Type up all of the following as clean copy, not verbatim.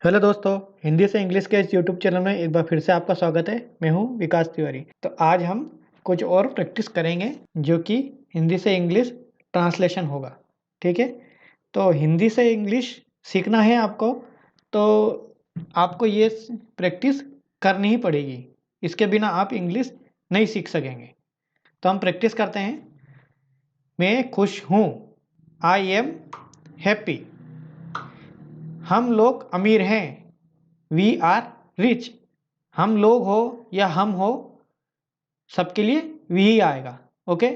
Hello दोस्तों, हिंदी से English के इस यूट्यूब चैनल में एक बार फिर से आपका स्वागत है। मैं हूं विकास तिवारी। तो आज हम कुछ और प्रैक्टिस करेंगे जो कि हिंदी से इंग्लिश ट्रांसलेशन होगा। ठीक है? तो हिंदी से इंग्लिश सीखना है आपको, तो आपको ये प्रैक्टिस करनी ही पड़ेगी। इसके बिना आप इंग्लिश नहीं सीख सकेंगे। तो हम प्रैक्टिस करते हैं। मैं खुश हूँ। I am happy. हम लोग अमीर हैं। We are rich. हम लोग हो या हम हो, सबके लिए वी ही आएगा। ओके?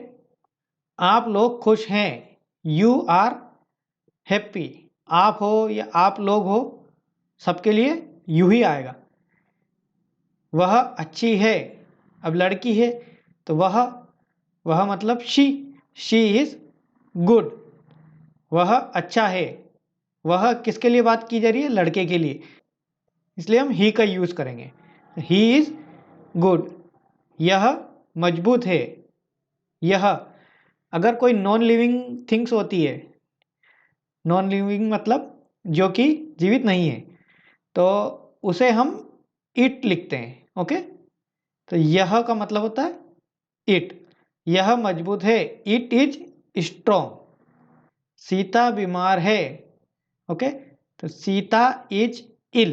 आप लोग खुश हैं। You are happy. आप हो या आप लोग हो, सबके लिए यू ही आएगा। वह अच्छी है। अब लड़की है तो वह मतलब शी इज गुड। वह अच्छा है। वह किसके लिए बात की जा रही है? लड़के के लिए, इसलिए हम ही का यूज करेंगे। He is good. यह मजबूत है। यह, अगर कोई नॉन लिविंग थिंग्स होती है, नॉन लिविंग मतलब जो कि जीवित नहीं है, तो उसे हम इट लिखते हैं। ओके? तो यह का मतलब होता है इट। यह मजबूत है। It is strong. सीता बीमार है। ओके? तो सीता इज इल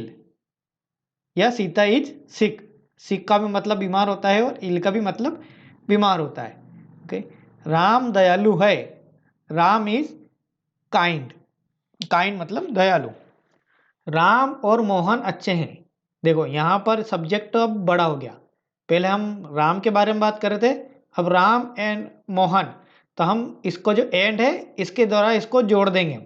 या सीता इज सिक। सिक का भी मतलब बीमार होता है और इल का भी मतलब बीमार होता है। ओके? राम दयालु है। Ram is kind. काइंड मतलब दयालु। राम और मोहन अच्छे हैं। देखो यहाँ पर सब्जेक्ट अब बड़ा हो गया। पहले हम राम के बारे में बात कर रहे थे, अब राम एंड मोहन। तो हम इसको जो एंड है इसके द्वारा इसको जोड़ देंगे।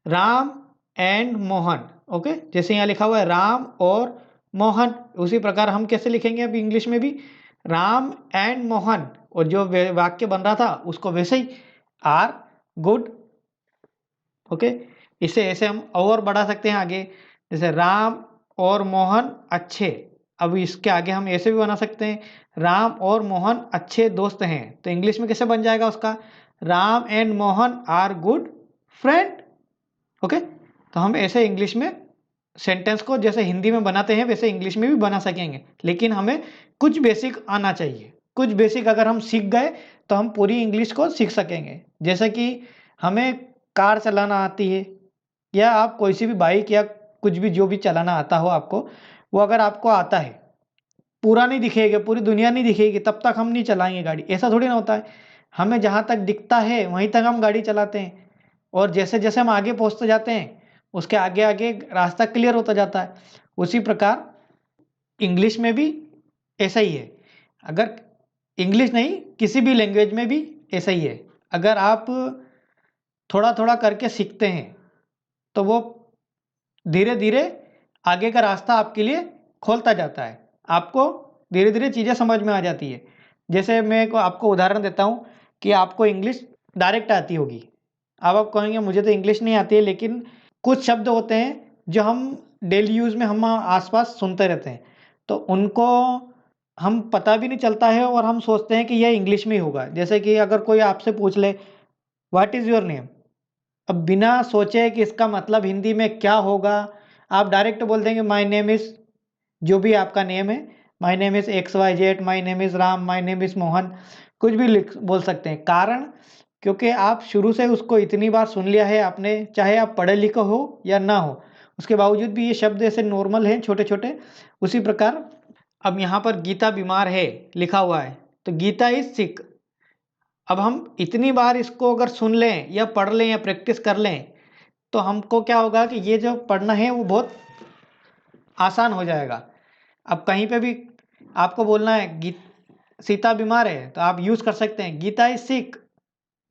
राम एंड मोहन। ओके? जैसे यहाँ लिखा हुआ है राम और मोहन, उसी प्रकार हम कैसे लिखेंगे अब इंग्लिश में भी? राम एंड मोहन, और जो वाक्य बन रहा था उसको वैसे ही, आर गुड। ओके? इसे ऐसे हम और बढ़ा सकते हैं आगे, जैसे राम और मोहन अच्छे। अब इसके आगे हम ऐसे भी बना सकते हैं, राम और मोहन अच्छे दोस्त हैं। तो इंग्लिश में कैसे बन जाएगा उसका? Ram and Mohan are good friend. Okay? तो हम ऐसे इंग्लिश में सेंटेंस को जैसे हिंदी में बनाते हैं वैसे इंग्लिश में भी बना सकेंगे, लेकिन हमें कुछ बेसिक आना चाहिए। कुछ बेसिक अगर हम सीख गए तो हम पूरी इंग्लिश को सीख सकेंगे। जैसे कि हमें कार चलाना आती है, या आप कोई सी भी बाइक या कुछ भी जो भी चलाना आता हो आपको, वो अगर आपको आता है, पूरा नहीं दिखेगा, पूरी दुनिया नहीं दिखेगी, तब तक हम नहीं चलाएंगे गाड़ी। ऐसा थोड़ी ना होता है। हमें जहाँ तक दिखता है वहीं तक हम गाड़ी चलाते हैं, और जैसे जैसे हम आगे पहुँचते जाते हैं उसके आगे आगे रास्ता क्लियर होता जाता है। उसी प्रकार इंग्लिश में भी ऐसा ही है। अगर इंग्लिश नहीं, किसी भी लैंग्वेज में भी ऐसा ही है। अगर आप थोड़ा थोड़ा करके सीखते हैं तो वो धीरे धीरे आगे का रास्ता आपके लिए खोलता जाता है। आपको धीरे धीरे चीज़ें समझ में आ जाती है। जैसे मैं आपको उदाहरण देता हूँ कि आपको इंग्लिश डायरेक्ट आती होगी। अब आप कहेंगे मुझे तो इंग्लिश नहीं आती है, लेकिन कुछ शब्द होते हैं जो हम डेली यूज़ में हम आसपास सुनते रहते हैं, तो उनको हम पता भी नहीं चलता है और हम सोचते हैं कि यह इंग्लिश में ही होगा। जैसे कि अगर कोई आपसे पूछ ले, व्हाट इज़ योर नेम? अब बिना सोचे कि इसका मतलब हिंदी में क्या होगा, आप डायरेक्ट बोल देंगे माय नेम इज़, जो भी आपका नेम है, my name is X Y Z, my name is Ram, my name is Mohan, कुछ भी लिख बोल सकते हैं। कारण, क्योंकि आप शुरू से उसको इतनी बार सुन लिया है आपने, चाहे आप पढ़े लिखे हो या ना हो, उसके बावजूद भी ये शब्द ऐसे नॉर्मल हैं छोटे-छोटे। उसी प्रकार अब यहाँ पर गीता बीमार है लिखा हुआ है, तो गीता इज़ सिक। अब हम इतनी बार इसको अगर सुन लें या पढ़ लें या प्रैक्टिस कर लें, तो हमको क्या होगा कि ये जो पढ़ना है वो बहुत आसान हो जाएगा। अब कहीं पे भी आपको बोलना है सीता बीमार है, तो आप यूज़ कर सकते हैं Geeta is sick,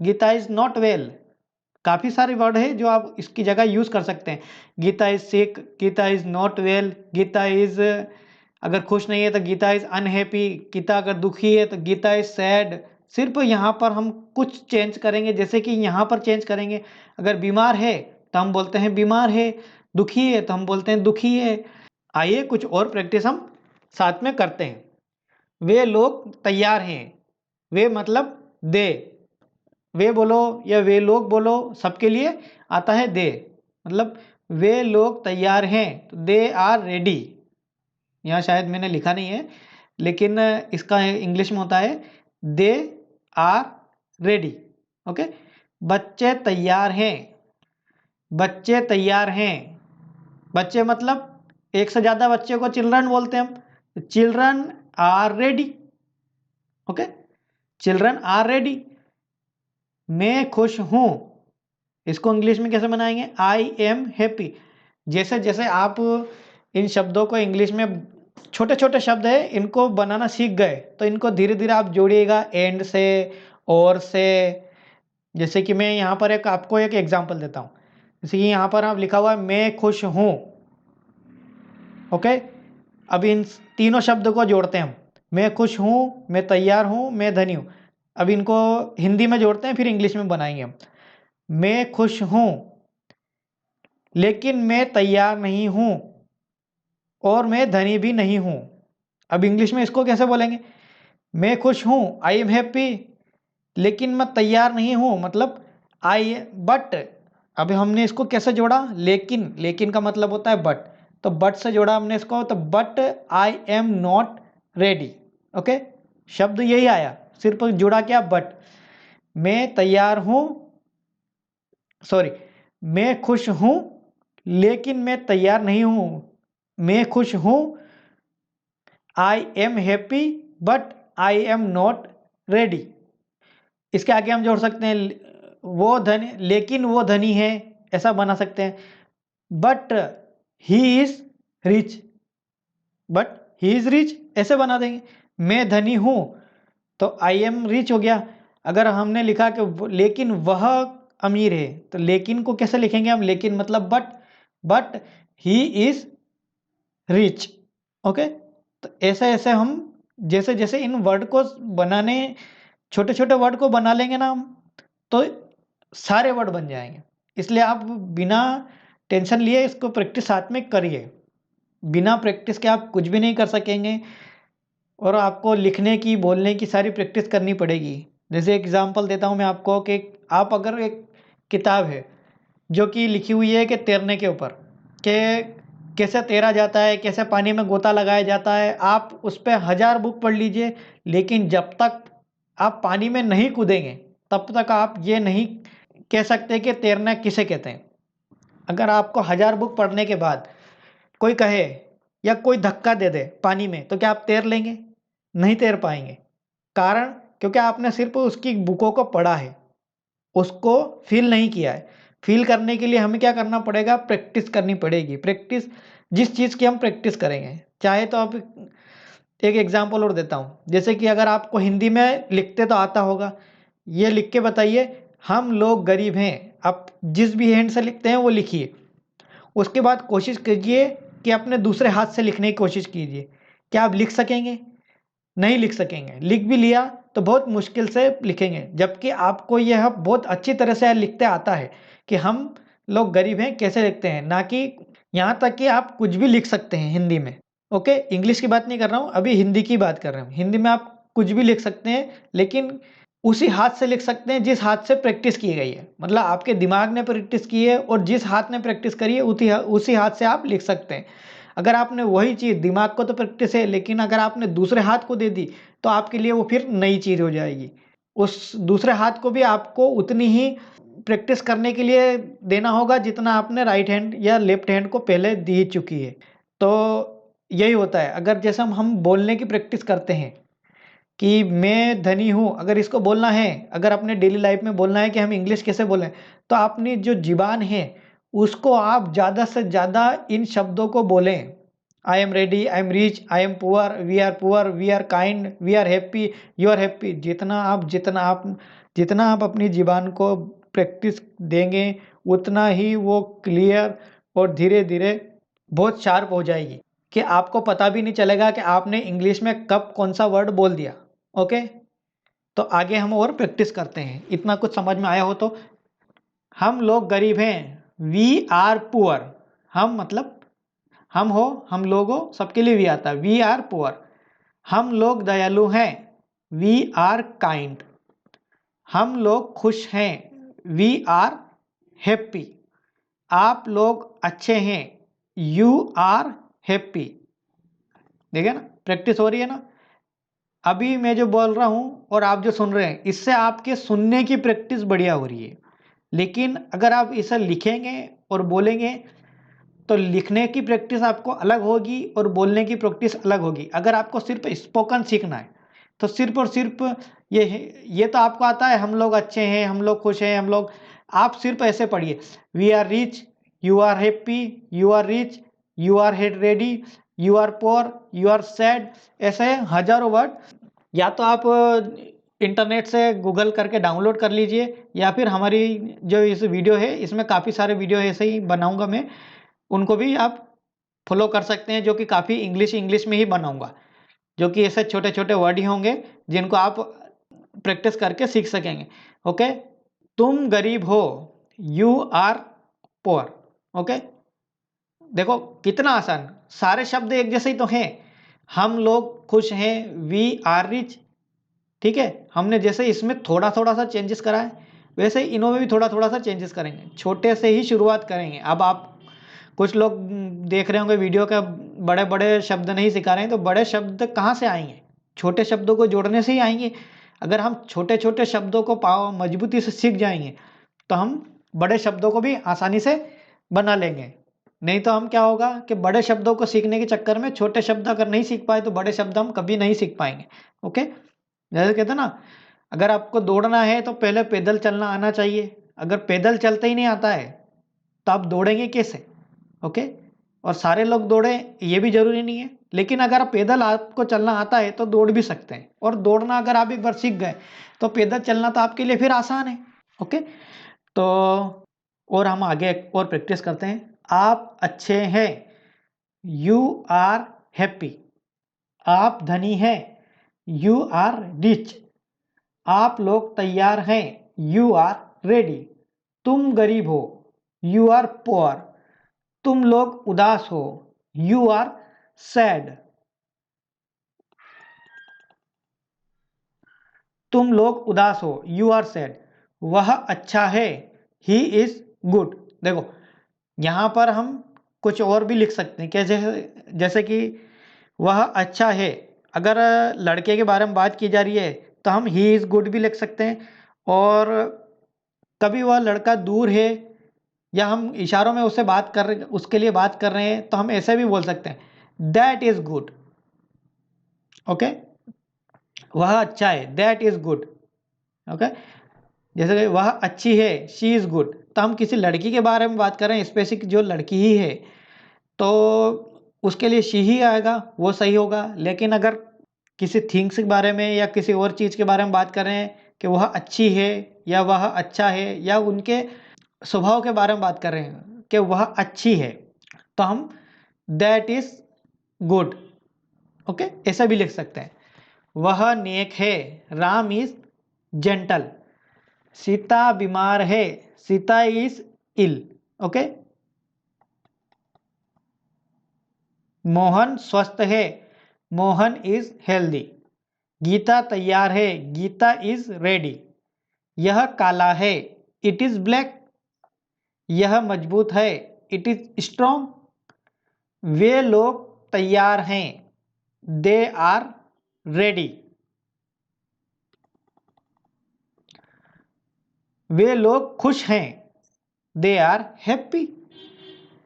Geeta is not well. काफ़ी सारे वर्ड है जो आप इसकी जगह यूज़ कर सकते हैं। Geeta is sick, Geeta is not well, Geeta is, अगर खुश नहीं है तो गीता इज़ अनहैप्पी, गीता अगर दुखी है तो गीता इज़ सैड। सिर्फ़ यहाँ पर हम कुछ चेंज करेंगे, जैसे कि यहाँ पर चेंज करेंगे। अगर बीमार है तो हम बोलते हैं बीमार है, दुखी है तो हम बोलते हैं दुखी है। आइए कुछ और प्रैक्टिस हम साथ में करते हैं। वे लोग तैयार हैं। वे मतलब दे। वे बोलो या वे लोग बोलो, सबके लिए आता है दे। मतलब वे लोग तैयार हैं, तो दे आर रेडी। यहाँ शायद मैंने लिखा नहीं है, लेकिन इसका इंग्लिश में होता है दे आर रेडी। ओके, बच्चे तैयार हैं, बच्चे तैयार हैं। बच्चे मतलब एक से ज्यादा बच्चे को चिल्ड्रन बोलते हैं हम। Children are ready. Okay, children are ready. मैं खुश हूं, इसको इंग्लिश में कैसे बनाएंगे? I am happy. जैसे जैसे आप इन शब्दों को इंग्लिश में, छोटे छोटे शब्द है, इनको बनाना सीख गए तो इनको धीरे धीरे आप जोड़िएगा एंड से, और से। जैसे कि मैं यहाँ पर आपको एक एग्जांपल देता हूँ। जैसे कि यहाँ पर आप लिखा हुआ है मैं खुश हूँ। ओके, अब इन तीनों शब्द को जोड़ते हैं हम। मैं खुश हूँ, मैं तैयार हूँ, मैं धनी हूँ। अब इनको हिंदी में जोड़ते हैं, फिर इंग्लिश में बनाएंगे हम। मैं खुश हूँ लेकिन मैं तैयार नहीं हूँ, और मैं धनी भी नहीं हूँ। अब इंग्लिश में इसको कैसे बोलेंगे? मैं खुश हूँ, आई एम हैप्पी, लेकिन मैं तैयार नहीं हूँ, मतलब आई बट। अब हमने इसको कैसे जोड़ा? लेकिन, लेकिन का मतलब होता है बट, तो बट से जोड़ा हमने इसको, तो but I am not ready. Okay, शब्द यही आया, सिर्फ जुड़ा क्या? बट। मैं तैयार हूँ, सॉरी, मैं खुश हूँ लेकिन मैं तैयार नहीं हूँ। मैं खुश हूँ, I am happy, but I am not ready. इसके आगे हम जोड़ सकते हैं वो धनी, लेकिन वो धनी है, ऐसा बना सकते हैं। But he is rich, but he is rich, ऐसे बना देंगे। मैं धनी हूं, तो आई एम रिच हो गया। अगर हमने लिखा कि लेकिन वह अमीर है, तो लेकिन को कैसे लिखेंगे हम? लेकिन मतलब but he is rich. Okay, तो ऐसे ऐसे हम जैसे जैसे इन वर्ड को बनाने, छोटे छोटे वर्ड को बना लेंगे ना हम, तो सारे वर्ड बन जाएंगे। इसलिए आप बिना टेंशन लिए इसको प्रैक्टिस साथ में करिए। बिना प्रैक्टिस के आप कुछ भी नहीं कर सकेंगे, और आपको लिखने की, बोलने की सारी प्रैक्टिस करनी पड़ेगी। जैसे एग्जांपल देता हूँ मैं आपको कि आप अगर एक किताब है जो कि लिखी हुई है कि तैरने के ऊपर, कि कैसे तैरा जाता है, कैसे पानी में गोता लगाया जाता है, आप उस पर 1000 बुक पढ़ लीजिए, लेकिन जब तक आप पानी में नहीं कूदेंगे तब तक आप ये नहीं कह सकते कि तैरना किसे कहते हैं। अगर आपको 1000 बुक पढ़ने के बाद कोई कहे या कोई धक्का दे दे पानी में, तो क्या आप तैर लेंगे? नहीं तैर पाएंगे। कारण, क्योंकि आपने सिर्फ उसकी बुकों को पढ़ा है, उसको फील नहीं किया है। फील करने के लिए हमें क्या करना पड़ेगा? प्रैक्टिस करनी पड़ेगी। प्रैक्टिस, जिस चीज़ की हम प्रैक्टिस करेंगे, चाहे तो आप, एक एग्जांपल और देता हूँ। जैसे कि अगर आपको हिंदी में लिखते तो आता होगा, ये लिख के बताइए, हम लोग गरीब हैं। आप जिस भी हैंड से लिखते हैं वो लिखिए। उसके बाद कोशिश कीजिए कि अपने दूसरे हाथ से लिखने की कोशिश कीजिए। क्या आप लिख सकेंगे? नहीं लिख सकेंगे। लिख भी लिया तो बहुत मुश्किल से लिखेंगे, जबकि आपको यह बहुत अच्छी तरह से लिखते आता है कि हम लोग गरीब हैं कैसे लिखते हैं, ना कि यहाँ तक कि आप कुछ भी लिख सकते हैं हिंदी में। ओके, इंग्लिश की बात नहीं कर रहा हूँ, अभी हिंदी की बात कर रहा हूँ। हिंदी में आप कुछ भी लिख सकते हैं, लेकिन उसी हाथ से लिख सकते हैं जिस हाथ से प्रैक्टिस की गई है। मतलब आपके दिमाग ने प्रैक्टिस की है और जिस हाथ ने प्रैक्टिस करी है उसी हाथ से आप लिख सकते हैं। अगर आपने वही चीज़, दिमाग को तो प्रैक्टिस है, लेकिन अगर आपने दूसरे हाथ को दे दी तो आपके लिए वो फिर नई चीज़ हो जाएगी। उस दूसरे हाथ को भी आपको उतनी ही प्रैक्टिस करने के लिए देना होगा जितना आपने राइट हैंड या लेफ्ट हैंड को पहले दी चुकी है। तो यही होता है। अगर जैसे हम बोलने की प्रैक्टिस करते हैं कि मैं धनी हूँ, अगर इसको बोलना है, अगर अपने डेली लाइफ में बोलना है कि हम इंग्लिश कैसे बोलें, तो अपनी जो ज़ुबान है उसको आप ज़्यादा से ज़्यादा इन शब्दों को बोलें। I am ready, I am rich, I am poor, we are kind, we are happy, you are happy. जितना आप अपनी ज़ुबान को प्रैक्टिस देंगे, उतना ही वो क्लियर और धीरे धीरे बहुत शार्प हो जाएगी, कि आपको पता भी नहीं चलेगा कि आपने इंग्लिश में कब कौन सा वर्ड बोल दिया। ओके, तो आगे हम और प्रैक्टिस करते हैं। इतना कुछ समझ में आया हो तो? हम लोग गरीब हैं, वी आर पुअर। हम मतलब हम हो, हम लोग हो, सबके लिए वी आता है, वी आर पुअर। हम लोग दयालु हैं, वी आर काइंड। हम लोग खुश हैं, वी आर हैप्पी। आप लोग अच्छे हैं, यू आर हैप्पी। देखिए ना, प्रैक्टिस हो रही है ना। अभी मैं जो बोल रहा हूं और आप जो सुन रहे हैं, इससे आपके सुनने की प्रैक्टिस बढ़िया हो रही है। लेकिन अगर आप इसे लिखेंगे और बोलेंगे तो लिखने की प्रैक्टिस आपको अलग होगी और बोलने की प्रैक्टिस अलग होगी। अगर आपको सिर्फ स्पोकन सीखना है तो सिर्फ और सिर्फ ये तो आपको आता है, हम लोग अच्छे हैं, हम लोग खुश हैं, हम लोग, आप सिर्फ ऐसे पढ़िए, we are rich, you are happy, you are rich, you are head ready, you are poor, you are sad, ऐसे हजारों वर्ड। या तो आप इंटरनेट से गूगल करके डाउनलोड कर लीजिए, या फिर हमारी जो इस वीडियो है इसमें काफ़ी सारे वीडियो ऐसे ही बनाऊंगा मैं, उनको भी आप फॉलो कर सकते हैं, जो कि काफ़ी इंग्लिश में ही बनाऊंगा, जो कि ऐसे छोटे छोटे वर्ड ही होंगे जिनको आप प्रैक्टिस करके सीख सकेंगे। ओके, तुम गरीब हो, यू आर पोअर। ओके, देखो कितना आसान, सारे शब्द एक जैसे ही तो हैं। हम लोग खुश हैं, वी आर रिच। ठीक है, हमने जैसे इसमें थोड़ा थोड़ा सा चेंजेस करा है, वैसे ही इन्होंने भी थोड़ा थोड़ा सा चेंजेस करेंगे, छोटे से ही शुरुआत करेंगे। अब आप कुछ लोग देख रहे होंगे वीडियो का, बड़े बड़े शब्द नहीं सिखा रहे हैं, तो बड़े शब्द कहाँ से आएंगे? छोटे शब्दों को जोड़ने से ही आएंगे। अगर हम छोटे छोटे शब्दों को मजबूती से सीख जाएंगे तो हम बड़े शब्दों को भी आसानी से बना लेंगे। नहीं तो हम क्या होगा कि बड़े शब्दों को सीखने के चक्कर में छोटे शब्द अगर नहीं सीख पाए तो बड़े शब्द हम कभी नहीं सीख पाएंगे। ओके, जैसे कहते हैं ना, अगर आपको दौड़ना है तो पहले पैदल चलना आना चाहिए। अगर पैदल चलते ही नहीं आता है तो आप दौड़ेंगे कैसे? ओके, और सारे लोग दौड़े ये भी जरूरी नहीं है, लेकिन अगर आप पैदल आपको चलना आता है तो दौड़ भी सकते हैं। और दौड़ना अगर आप एक बार सीख गए तो पैदल चलना तो आपके लिए फिर आसान है। ओके, तो और हम आगे और प्रैक्टिस करते हैं। आप अच्छे हैं, यू आर हैप्पी। आप धनी हैं, यू आर रिच। आप लोग तैयार हैं, यू आर रेडी। तुम गरीब हो, यू आर पुअर। तुम लोग उदास हो, यू आर सैड। तुम लोग उदास हो, यू आर सैड। वह अच्छा है, ही इज गुड। देखो यहां पर हम कुछ और भी लिख सकते हैं, कैसे? जैसे कि वह अच्छा है, अगर लड़के के बारे में बात की जा रही है तो हम ही इज गुड भी लिख सकते हैं। और कभी वह लड़का दूर है या हम इशारों में उससे बात कर रहे, उसके लिए बात कर रहे हैं, तो हम ऐसे भी बोल सकते हैं, दैट इज गुड। ओके, वह अच्छा है, दैट इज गुड। ओके, जैसे कि वह अच्छी है, शी इज गुड। तो हम किसी लड़की के बारे में बात कर रहे हैं, स्पेसिफिक जो लड़की ही है, तो उसके लिए शी ही आएगा, वो सही होगा। लेकिन अगर किसी थिंग्स के बारे में या किसी और चीज़ के बारे में बात कर रहे हैं कि वह अच्छी है या वह अच्छा है, या उनके स्वभाव के बारे में बात कर रहे हैं कि वह अच्छी है, तो हम दैट इज गुड। ओके, ऐसा भी लिख सकते हैं। वह नेक है, राम इज जेंटल। सीता बीमार है, Sita is ill. Okay, Mohan स्वस्थ है, मोहन इज हेल्दी। गीता तैयार है, गीता इज रेडी। यह काला है, इट इज ब्लैक। यह मजबूत है, इट इज स्ट्रॉन्ग। वे लोग तैयार हैं, दे आर रेडी। वे लोग खुश हैं, दे आर हैप्पी।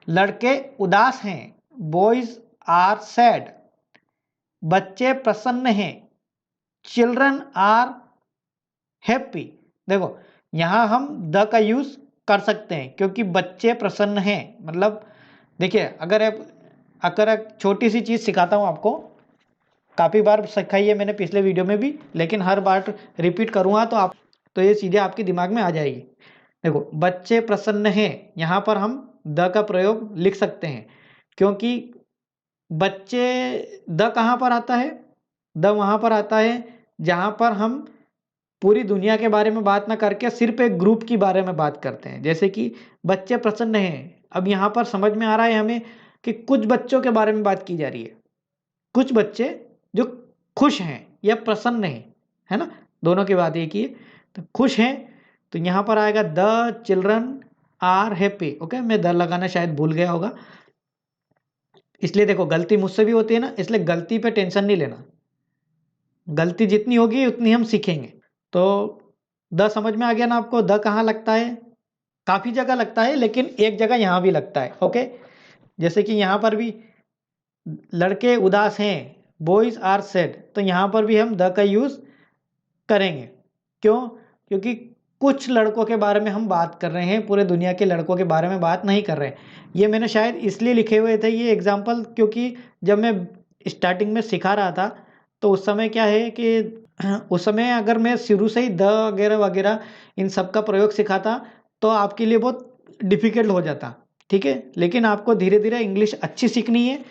लड़के उदास हैं, बॉयज आर सैड। बच्चे प्रसन्न हैं, चिल्ड्रन आर हैप्पी। देखो यहां हम द का यूज कर सकते हैं क्योंकि बच्चे प्रसन्न हैं, मतलब देखिए, अगर एक छोटी सी चीज सिखाता हूं आपको, काफी बार सिखाई है मैंने पिछले वीडियो में भी, लेकिन हर बार रिपीट करूंगा तो ये चीजें आपके दिमाग में आ जाएगी। देखो बच्चे प्रसन्न हैं, यहां पर हम द का प्रयोग लिख सकते हैं क्योंकि बच्चे, द कहां पर आता है? द वहां पर आता है जहां पर हम पूरी दुनिया के बारे में बात ना करके सिर्फ एक ग्रुप के बारे में बात करते हैं। जैसे कि बच्चे प्रसन्न हैं, अब यहाँ पर समझ में आ रहा है हमें कि कुछ बच्चों के बारे में बात की जा रही है, कुछ बच्चे जो खुश हैं या प्रसन्न हैं, है ना, दोनों की बात एक ही है। तो खुश हैं, तो यहाँ पर आएगा the children are happy. Okay, मैं द लगाना शायद भूल गया होगा, इसलिए देखो गलती मुझसे भी होती है ना, इसलिए गलती पे टेंशन नहीं लेना, गलती जितनी होगी उतनी हम सीखेंगे। तो द समझ में आ गया ना आपको, द कहाँ लगता है? काफ़ी जगह लगता है, लेकिन एक जगह यहाँ भी लगता है। ओके, जैसे कि यहाँ पर भी लड़के उदास हैं, बॉयज आर सैड, तो यहाँ पर भी हम द का यूज़ करेंगे। क्यों? क्योंकि कुछ लड़कों के बारे में हम बात कर रहे हैं, पूरे दुनिया के लड़कों के बारे में बात नहीं कर रहे हैं। ये मैंने शायद इसलिए लिखे हुए थे ये एग्जाम्पल, क्योंकि जब मैं स्टार्टिंग में सिखा रहा था तो उस समय क्या है कि उस समय अगर मैं शुरू से ही द वगैरह वगैरह इन सब का प्रयोग सिखाता तो आपके लिए बहुत डिफ़िकल्ट हो जाता, ठीक है। लेकिन आपको धीरे धीरे इंग्लिश अच्छी सीखनी है,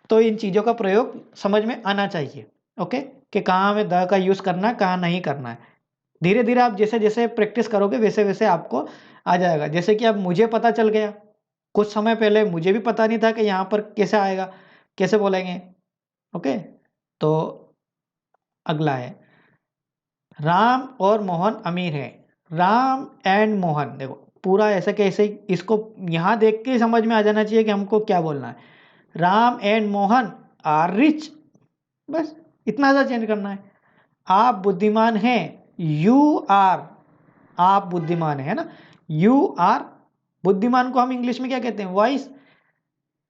तो इन चीज़ों का प्रयोग समझ में आना चाहिए। ओके, कि कहाँ हमें द का यूज़ करना है, कहाँ नहीं करना है। धीरे धीरे आप जैसे जैसे प्रैक्टिस करोगे वैसे वैसे आपको आ जाएगा। जैसे कि अब मुझे पता चल गया, कुछ समय पहले मुझे भी पता नहीं था कि यहाँ पर कैसे आएगा, कैसे बोलेंगे। ओके, तो अगला है, राम और मोहन अमीर है। राम एंड मोहन, देखो पूरा ऐसे कैसे, इसको यहाँ देख के समझ में आ जाना चाहिए कि हमको क्या बोलना है। Ram and Mohan are rich, बस इतना सा चेंज करना है। आप बुद्धिमान हैं, यू आर, आप बुद्धिमान है ना, यू आर। बुद्धिमान को हम इंग्लिश में क्या कहते हैं? वाइस।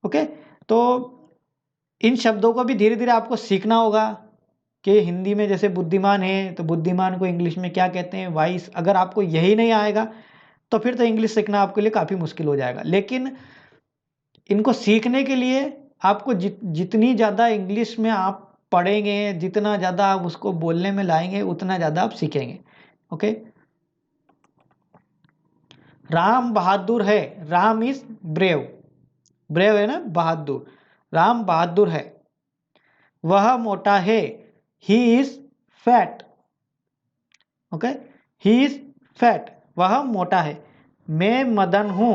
ओके, तो इन शब्दों को भी धीरे धीरे आपको सीखना होगा कि हिंदी में जैसे बुद्धिमान है तो बुद्धिमान को इंग्लिश में क्या कहते हैं? वाइस। अगर आपको यही नहीं आएगा तो फिर तो इंग्लिश सीखना आपके लिए काफ़ी मुश्किल हो जाएगा। लेकिन इनको सीखने के लिए आपको जितनी ज़्यादा इंग्लिश में आप पढ़ेंगे, जितना ज़्यादा आप उसको बोलने में लाएंगे, उतना ज़्यादा आप सीखेंगे। ओके, राम बहादुर है। राम इज ब्रेव, ब्रेव है ना, बहादुर। राम बहादुर है। वह मोटा है, he is fat. Okay, he is fat, वह मोटा है। मैं मदन हूँ,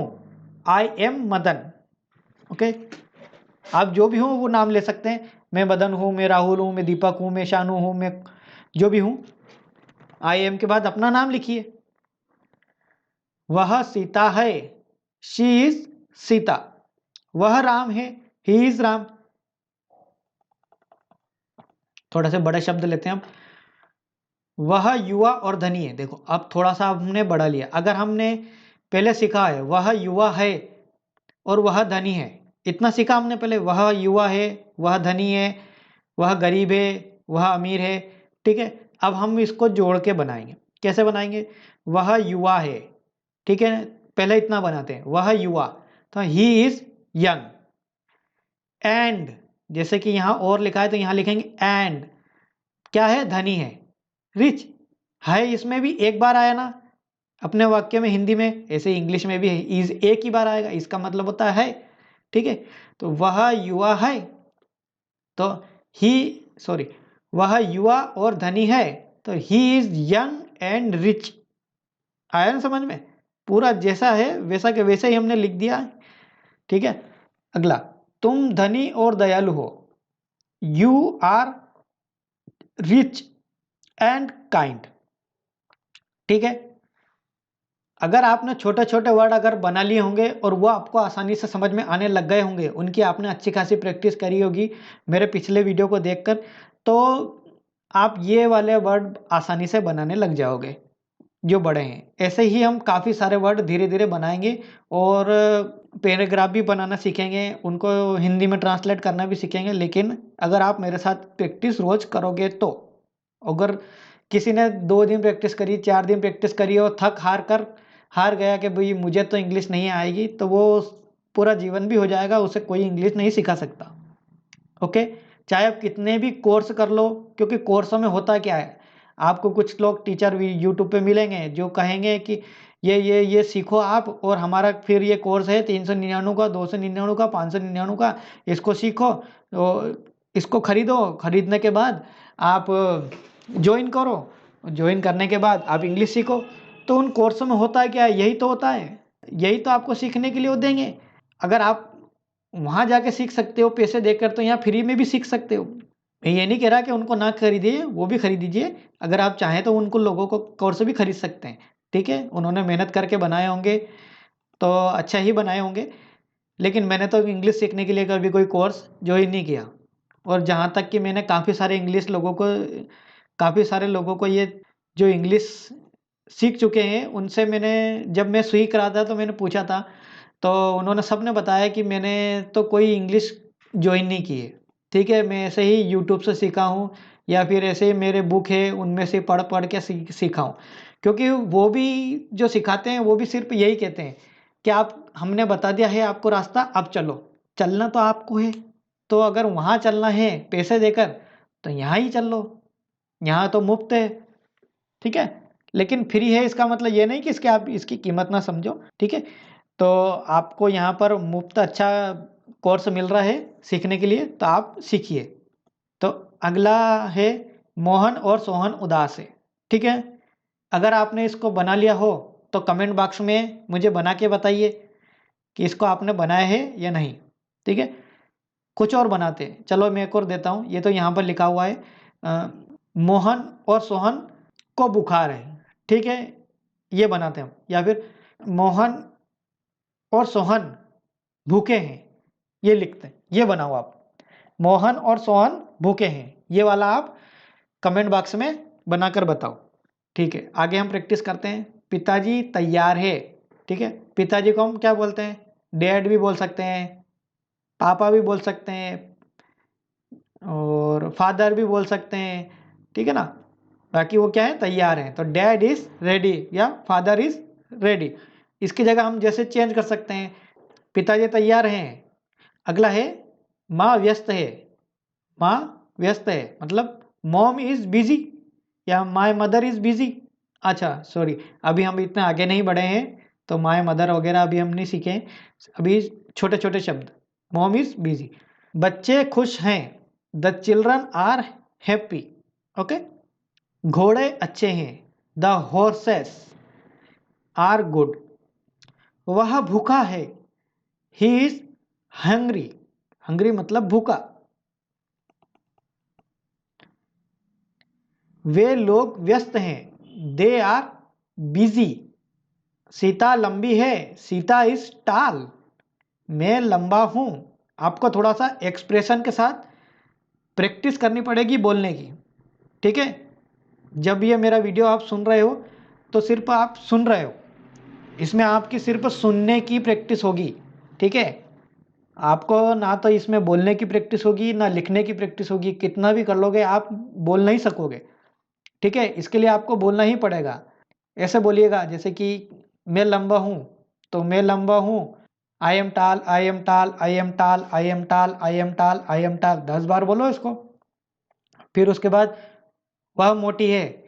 आई एम मदन। ओके, आप जो भी हो वो नाम ले सकते हैं। मैं मदन हूँ, मैं राहुल हूँ, मैं दीपक हूँ, मैं शानू हूँ, मैं जो भी हूँ, आई एम के बाद अपना नाम लिखिए। वह सीता है, शी इज सीता। वह राम है, ही इज राम। थोड़ा से बड़े शब्द लेते हैं हम। वह युवा और धनी है। देखो अब थोड़ा सा हमने बढ़ा लिया। अगर हमने पहले सीखा है वह युवा है और वह धनी है, इतना सीखा हमने पहले, वह युवा है, वह धनी है, वह गरीब है, वह अमीर है, ठीक है। अब हम इसको जोड़ के बनाएंगे। कैसे बनाएंगे? वह युवा है, ठीक है, पहले इतना बनाते हैं, वह युवा, तो ही इज यंग। एंड, जैसे कि यहाँ और लिखा है तो यहाँ लिखेंगे एंड, क्या है? धनी है। रिच है, इसमें भी एक बार आया ना अपने वाक्य में हिंदी में, ऐसे इंग्लिश में भी इज एक ही बार आएगा, इसका मतलब होता है, ठीक है। तो वह युवा है, तो ही, सॉरी, वह युवा और धनी है, तो he is young and rich. आया ना समझ में? पूरा जैसा है वैसा के वैसे ही हमने लिख दिया है, ठीक है। अगला, तुम धनी और दयालु हो, you are rich and kind, ठीक है। अगर आपने छोटे छोटे वर्ड अगर बना लिए होंगे और वो आपको आसानी से समझ में आने लग गए होंगे, उनकी आपने अच्छी खासी प्रैक्टिस करी होगी मेरे पिछले वीडियो को देखकर, तो आप ये वाले वर्ड आसानी से बनाने लग जाओगे जो बड़े हैं। ऐसे ही हम काफ़ी सारे वर्ड धीरे धीरे बनाएंगे और पैराग्राफ भी बनाना सीखेंगे, उनको हिंदी में ट्रांसलेट करना भी सीखेंगे। लेकिन अगर आप मेरे साथ प्रैक्टिस रोज करोगे तो, अगर किसी ने 2 दिन प्रैक्टिस करी, 4 दिन प्रैक्टिस करी और थक हार गया कि भाई मुझे तो इंग्लिश नहीं आएगी, तो वो पूरा जीवन भी हो जाएगा, उसे कोई इंग्लिश नहीं सिखा सकता। ओके, चाहे आप कितने भी कोर्स कर लो, क्योंकि कोर्सों में होता क्या है, आपको कुछ लोग टीचर भी यूट्यूब पे मिलेंगे जो कहेंगे कि ये सीखो आप, और हमारा फिर ये कोर्स है 399 का, 299 का, 599 का, इसको सीखो, तो इसको खरीदो, खरीदने के बाद आप ज्वाइन करो, ज्वाइन करने के बाद आप इंग्लिश सीखो। तो उन कोर्सों में होता है क्या? यही तो होता है, यही तो आपको सीखने के लिए वो देंगे। अगर आप वहाँ जाके सीख सकते हो पैसे देकर, तो यहाँ फ्री में भी सीख सकते हो। मैं ये नहीं कह रहा कि उनको ना खरीदिए, वो भी खरीद दीजिए। अगर आप चाहें तो उनको लोगों को कोर्स भी खरीद सकते हैं, ठीक है। उन्होंने मेहनत करके बनाए होंगे, तो अच्छा ही बनाए होंगे। लेकिन मैंने तो इंग्लिश सीखने के लिए कभी कोई कोर्स ज्वाइन नहीं किया। और जहाँ तक कि मैंने काफ़ी सारे लोगों को ये जो इंग्लिश सीख चुके हैं, उनसे मैंने जब मैं सीख रहा था तो मैंने पूछा था, तो उन्होंने सबने बताया कि मैंने तो कोई इंग्लिश जॉइन नहीं की है। ठीक है, मैं ऐसे ही यूट्यूब से सीखा हूँ या फिर ऐसे ही मेरे बुक है उनमें से पढ़ पढ़ के सीखा हूँ। क्योंकि वो भी जो सिखाते हैं वो भी सिर्फ यही कहते हैं कि आप हमने बता दिया है आपको रास्ता, अब चलो। चलना तो आपको है। तो अगर वहाँ चलना है पैसे देकर, तो यहाँ ही चल लो। यहाँ तो मुफ्त है। ठीक है, लेकिन फ्री है इसका मतलब ये नहीं कि इसके आप इसकी कीमत ना समझो। ठीक है, तो आपको यहाँ पर मुफ्त अच्छा कोर्स मिल रहा है सीखने के लिए, तो आप सीखिए। तो अगला है मोहन और सोहन उदास है। ठीक है, अगर आपने इसको बना लिया हो तो कमेंट बॉक्स में मुझे बना के बताइए कि इसको आपने बनाया है या नहीं। ठीक है, कुछ और बनाते हैं। चलो मैं एक और देता हूँ। ये तो यहाँ पर लिखा हुआ है अ, मोहन और सोहन को बुखार है। ठीक है, ये बनाते हैं हम। या फिर मोहन और सोहन भूखे हैं, ये लिखते हैं। ये बनाओ आप, मोहन और सोहन भूखे हैं, ये वाला आप कमेंट बॉक्स में बनाकर बताओ। ठीक है, आगे हम प्रैक्टिस करते हैं। पिताजी तैयार है। ठीक है, पिताजी को हम क्या बोलते हैं? डैड भी बोल सकते हैं, पापा भी बोल सकते हैं, और फादर भी बोल सकते हैं। ठीक है ना, बाकी वो क्या है? तैयार है। तो डैड इज रेडी या फादर इज रेडी। इसकी जगह हम जैसे चेंज कर सकते हैं, पिताजी तैयार हैं। अगला है माँ व्यस्त है। माँ व्यस्त है मतलब मॉम इज बिजी या माय मदर इज बिजी। अच्छा सॉरी, अभी हम इतना आगे नहीं बढ़े हैं, तो माय मदर वगैरह अभी हम नहीं सीखे। अभी छोटे छोटे शब्द। मॉम इज बिजी, बच्चे खुश हैं। The children are happy. Okay, घोड़े अच्छे हैं। The horses are good. वह भूखा है। He is hungry. हंग्री मतलब भूखा। वे लोग व्यस्त हैं। They are busy. सीता लंबी है। सीता इज टाल। मैं लंबा हूं। आपको थोड़ा सा एक्सप्रेशन के साथ प्रैक्टिस करनी पड़ेगी बोलने की। ठीक है, जब ये मेरा वीडियो आप सुन रहे हो तो सिर्फ आप सुन रहे हो, इसमें आपकी सिर्फ सुनने की प्रैक्टिस होगी। ठीक है, आपको ना तो इसमें बोलने की प्रैक्टिस होगी ना लिखने की प्रैक्टिस होगी। कितना भी कर लोगे आप बोल नहीं सकोगे। ठीक है, इसके लिए आपको बोलना ही पड़ेगा। ऐसे बोलिएगा जैसे कि मैं लंबा हूँ, तो मैं लंबा हूँ। आई एम टाल, आई एम टाल, आई एम टाल, आई एम टाल, आई एम टाल, आई एम टाल, 10 बार बोलो इसको। फिर उसके बाद वह मोटी है।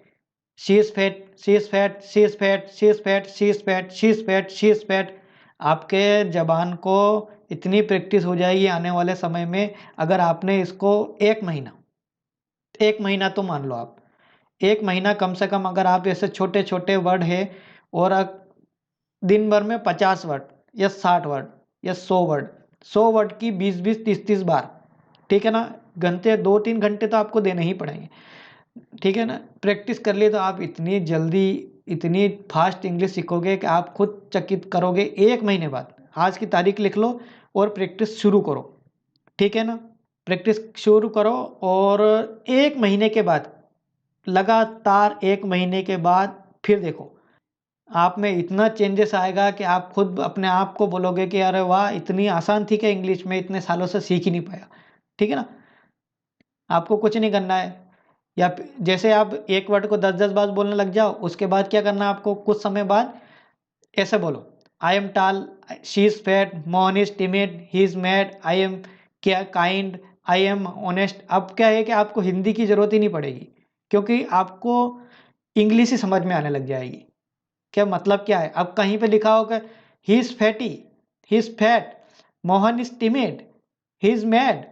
She is fat, she is fat, she is fat, she is fat, she is fat, she is fat, she is fat. आपके जबान को इतनी प्रैक्टिस हो जाएगी आने वाले समय में, अगर आपने इसको 1 महीना, 1 महीना तो मान लो आप, 1 महीना कम से कम अगर आप ऐसे छोटे छोटे वर्ड है, और दिन भर में 50 वर्ड या 60 वर्ड या 100 वर्ड, 100 वर्ड की 20-20, 30-30 बार। ठीक है ना, घंटे 2-3 घंटे तो आपको देने ही पड़ेंगे। ठीक है ना, प्रैक्टिस कर लिए तो आप इतनी जल्दी इतनी फास्ट इंग्लिश सीखोगे कि आप खुद चकित करोगे। 1 महीने बाद आज की तारीख लिख लो और प्रैक्टिस शुरू करो। ठीक है ना, प्रैक्टिस शुरू करो, और 1 महीने के बाद, लगातार 1 महीने के बाद फिर देखो, आप में इतना चेंजेस आएगा कि आप खुद अपने आप को बोलोगे कि अरे वाह, इतनी आसान थी क्या इंग्लिश, में इतने सालों से सीख ही नहीं पाया। ठीक है ना, आपको कुछ नहीं करना है। या जैसे आप एक वर्ड को 10-10 बार बोलने लग जाओ, उसके बाद क्या करना है आपको? कुछ समय बाद ऐसे बोलो, आई एम टाल, she is fat, Mohan is timid, he is mad, I am क्या काइंड, आई एम ऑनेस्ट। अब क्या है कि आपको हिंदी की जरूरत ही नहीं पड़ेगी, क्योंकि आपको इंग्लिश ही समझ में आने लग जाएगी। क्या मतलब क्या है? अब कहीं पे लिखा होगा he is fatty, he is fat, Mohan is timid, he is mad,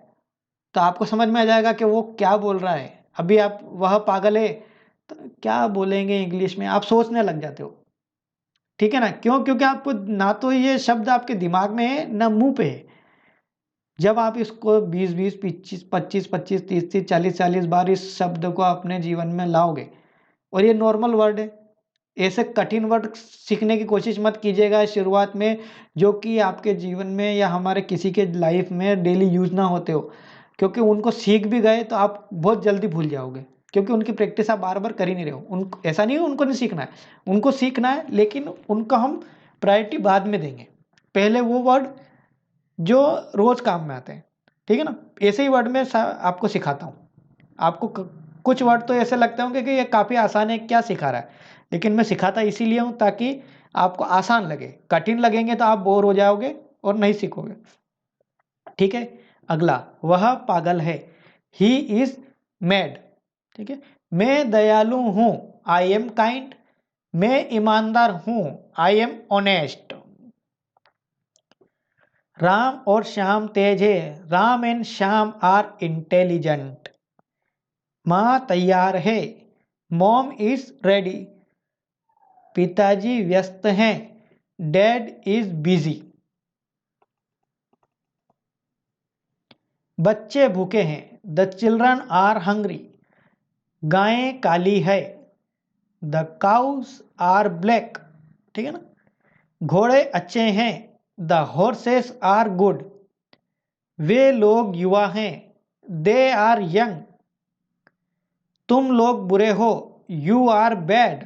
तो आपको समझ में आ जाएगा कि वो क्या बोल रहा है। अभी आप वह पागल है, तो क्या बोलेंगे इंग्लिश में, आप सोचने लग जाते हो। ठीक है ना, क्यों? क्योंकि आपको ना तो ये शब्द आपके दिमाग में है ना मुंह पे है। जब आप इसको 20-20, 25-25, 25-25, 30-30, 40-40 बार इस शब्द को अपने जीवन में लाओगे, और ये नॉर्मल वर्ड है, ऐसे कठिन वर्ड सीखने की कोशिश मत कीजिएगा शुरुआत में, जो कि आपके जीवन में या हमारे किसी के लाइफ में डेली यूज ना होते हो, क्योंकि उनको सीख भी गए तो आप बहुत जल्दी भूल जाओगे, क्योंकि उनकी प्रैक्टिस आप बार बार कर ही नहीं रहे हो। उनको ऐसा नहीं है उनको नहीं सीखना है, उनको सीखना है, लेकिन उनका हम प्रायोरिटी बाद में देंगे। पहले वो वर्ड जो रोज काम में आते हैं, ठीक है ना, ऐसे ही वर्ड में आपको सिखाता हूँ। आपको कुछ वर्ड तो ऐसे लगते होंगे कि ये काफ़ी आसान है, क्या सिखा रहा है, लेकिन मैं सिखाता इसीलिए हूँ ताकि आपको आसान लगे। कठिन लगेंगे तो आप बोर हो जाओगे और नहीं सीखोगे। ठीक है, अगला, वह पागल है, ही इज मैड। ठीक है, मैं दयालु हूँ, आई एम काइंड। मैं ईमानदार हूँ, आई एम ऑनेस्ट। राम और श्याम तेज है, Ram and Shyam are intelligent. माँ तैयार है, मॉम इज रेडी। पिताजी व्यस्त हैं, डैड इज बिजी। बच्चे भूखे हैं, द चिल्ड्रन आर हंग्री। गायें काली है, द काउस आर ब्लैक। ठीक है ना, घोड़े अच्छे हैं, द हॉर्सेस आर गुड। वे लोग युवा हैं, दे आर यंग। तुम लोग बुरे हो, यू आर बैड।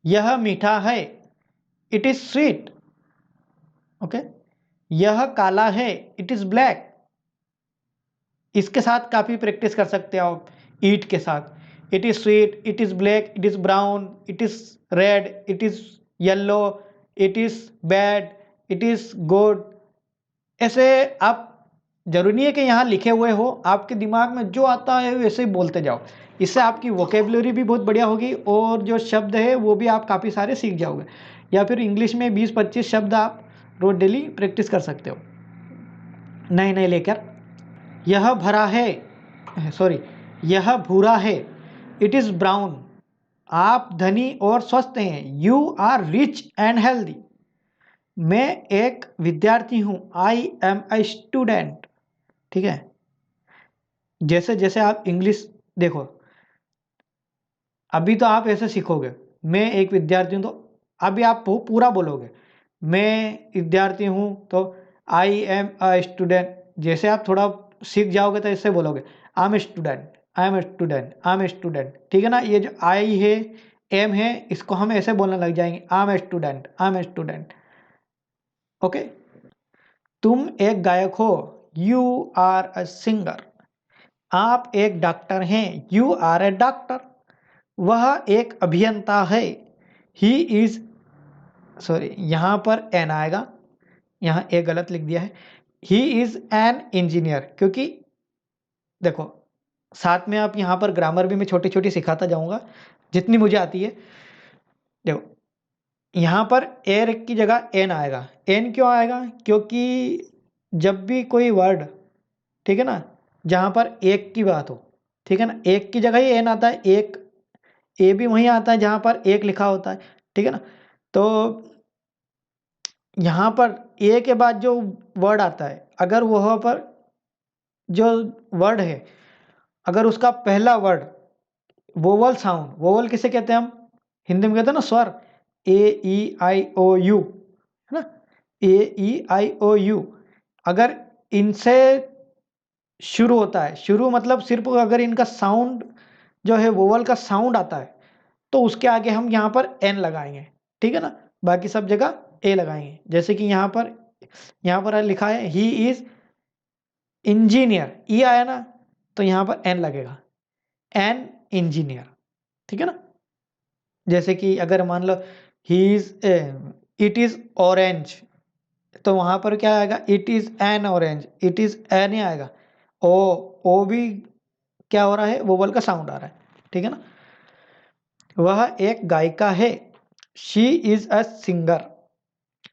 यह मीठा है, इट इज स्वीट। ओके, यह काला है, इट इज ब्लैक। इसके साथ काफ़ी प्रैक्टिस कर सकते हो आप, ईट के साथ। It is sweet, it is black, it is brown, it is red, it is yellow, it is bad, it is good. ऐसे आप, जरूरी नहीं है कि यहाँ लिखे हुए हो, आपके दिमाग में जो आता है वैसे ही बोलते जाओ। इससे आपकी वोकेबलरी भी बहुत बढ़िया होगी और जो शब्द है वो भी आप काफ़ी सारे सीख जाओगे। या फिर इंग्लिश में 20-25 शब्द आप रोज डेली प्रैक्टिस कर सकते हो नए नए लेकर। यह भरा है, सॉरी, यह भूरा है, इट इज ब्राउन। आप धनी और स्वस्थ हैं, you are rich and healthy. मैं एक विद्यार्थी हूं, आई एम ए स्टूडेंट। ठीक है, जैसे जैसे आप इंग्लिश देखो, अभी तो आप ऐसे सीखोगे, मैं एक विद्यार्थी हूं, तो अभी आप पूरा बोलोगे। मैं विद्यार्थी हूं तो आई एम अ स्टूडेंट। जैसे आप थोड़ा सीख जाओगे तो इससे बोलोगे, I am a student, I am a student, I am a student. ठीक है ना, ये जो आई है, एम है, इसको हम ऐसे बोलने लग जाएंगे, I am a student, I am a student. Okay, तुम एक गायक हो, यू आर अ सिंगर। आप एक डॉक्टर हैं, यू आर ए डॉक्टर। वह एक अभियंता है, ही इज, सॉरी यहाँ पर एन आएगा, यहाँ ए गलत लिख दिया है, ही इज एन इंजीनियर। क्योंकि देखो, साथ में आप यहाँ पर ग्रामर भी मैं छोटी छोटी सिखाता जाऊंगा जितनी मुझे आती है। देखो, यहाँ पर एर की जगह एन आएगा। एन क्यों आएगा? क्योंकि जब भी कोई वर्ड, ठीक है ना, जहाँ पर एक की बात हो, ठीक है ना, एक की जगह ही एन आता है। एक, ए भी वहीं आता है जहाँ पर एक लिखा होता है। ठीक है ना, तो यहाँ पर ए के बाद जो वर्ड आता है, अगर वहाँ पर जो वर्ड है, अगर उसका पहला वर्ड वोवल साउंड, वोवल किसे कहते हैं हम हिंदी में? कहते हैं ना स्वर, ए ई आई ओ यू, है ना, ए ई आई ओ यू। अगर इनसे शुरू होता है, शुरू मतलब सिर्फ अगर इनका साउंड जो है, वोवल का साउंड आता है, तो उसके आगे हम यहाँ पर एन लगाएंगे। ठीक है ना, बाकी सब जगह ए लगाएंगे। जैसे कि यहाँ पर लिखा है ही इज इंजीनियर, ई आया ना, तो यहाँ पर एन लगेगा, एन इंजीनियर। ठीक है ना, जैसे कि अगर मान लो he is, it is orange, तो वहां पर क्या आएगा? It is an orange, it is an ही आएगा। ओ, ओ भी क्या हो रहा है? वोवल का साउंड आ रहा है। ठीक है ना, वह एक गायिका है, शी इज अ सिंगर।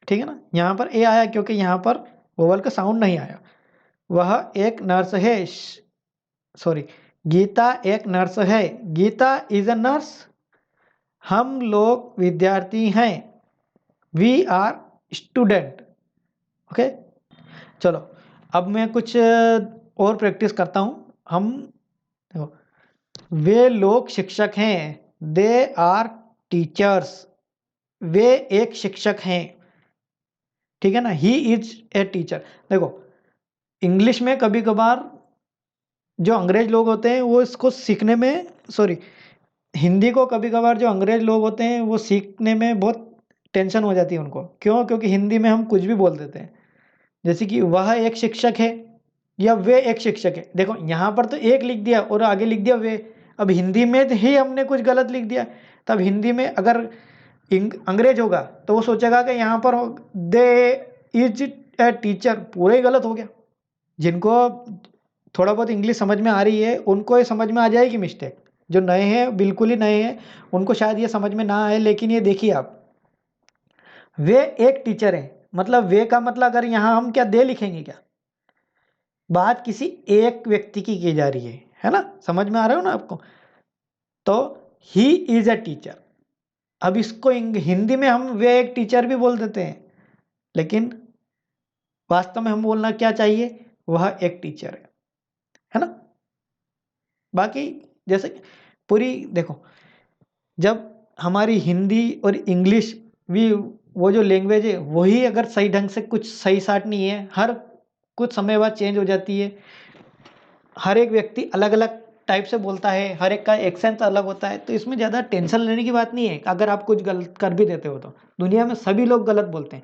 ठीक है ना, यहाँ पर ए आया क्योंकि यहाँ पर वोवल का साउंड नहीं आया। वह एक नर्स है, सॉरी, गीता एक नर्स है, गीता इज अ नर्स। हम लोग विद्यार्थी हैं, वी आर स्टूडेंट। ओके, चलो अब मैं कुछ और प्रैक्टिस करता हूँ। हम देखो, वे लोग शिक्षक हैं, दे आर टीचर्स, वे एक शिक्षक हैं, ठीक है ना। He is a teacher. देखो इंग्लिश में कभी कभार जो अंग्रेज लोग होते हैं वो इसको सीखने में, सॉरी, हिंदी को कभी कभार जो अंग्रेज लोग होते हैं वो सीखने में बहुत टेंशन हो जाती है उनको। क्यों? क्योंकि हिंदी में हम कुछ भी बोल देते हैं, जैसे कि वह एक शिक्षक है या वे एक शिक्षक है। देखो यहाँ पर तो एक लिख दिया और आगे लिख दिया वे। अब हिंदी में तो ही हमने कुछ गलत लिख दिया, तब हिंदी में अगर अंग्रेज होगा तो वो सोचेगा कि यहाँ पर दे इज ए टीचर, पूरा ही गलत हो गया। जिनको थोड़ा बहुत इंग्लिश समझ में आ रही है उनको ये समझ में आ जाएगी मिस्टेक। जो नए हैं, बिल्कुल ही नए हैं, उनको शायद ये समझ में ना आए। लेकिन ये देखिए आप, वे एक टीचर हैं, मतलब वे का मतलब अगर यहाँ हम क्या दे लिखेंगे क्या, बात किसी एक व्यक्ति की जा रही है ना। समझ में आ रहा हो ना आपको। तो ही इज अ टीचर। अब इसको हिंदी में हम वे एक टीचर भी बोल देते हैं, लेकिन वास्तव में हम बोलना क्या चाहिए, वह एक टीचर है ना। बाकी जैसे पूरी देखो, जब हमारी हिंदी और इंग्लिश भी, वो जो लैंग्वेज है वही अगर सही ढंग से कुछ सही साट नहीं है, हर कुछ समय बाद चेंज हो जाती है। हर एक व्यक्ति अलग अलग टाइप से बोलता है, हर एक का एक्सेंट अलग होता है, तो इसमें ज़्यादा टेंशन लेने की बात नहीं है। अगर आप कुछ गलत कर भी देते हो तो दुनिया में सभी लोग गलत बोलते हैं,